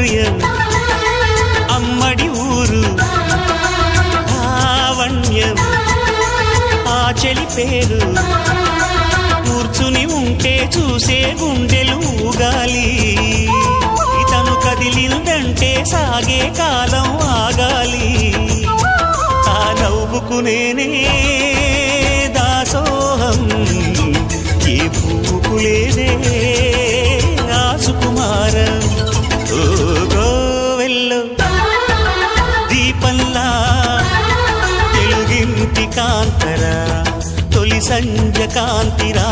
హృదయం అమ్మడి ఊరు లావణ్యం ఆ చెలి పేరు కూర్చుని ఉంటే చూసే గుండెలు ఊగాలి ఇతను కదిలిందంటే సాగే కాలం ఆగాలి ఆ నవ్వుకు నేనే దాసోహం ఏ పువ్వుకు లేదే ఆ సుకుమారం ఓ గోవెల్లో దీపంలా తెలుగింటి కాంతరా తొలి సంధ్య కాంతిరా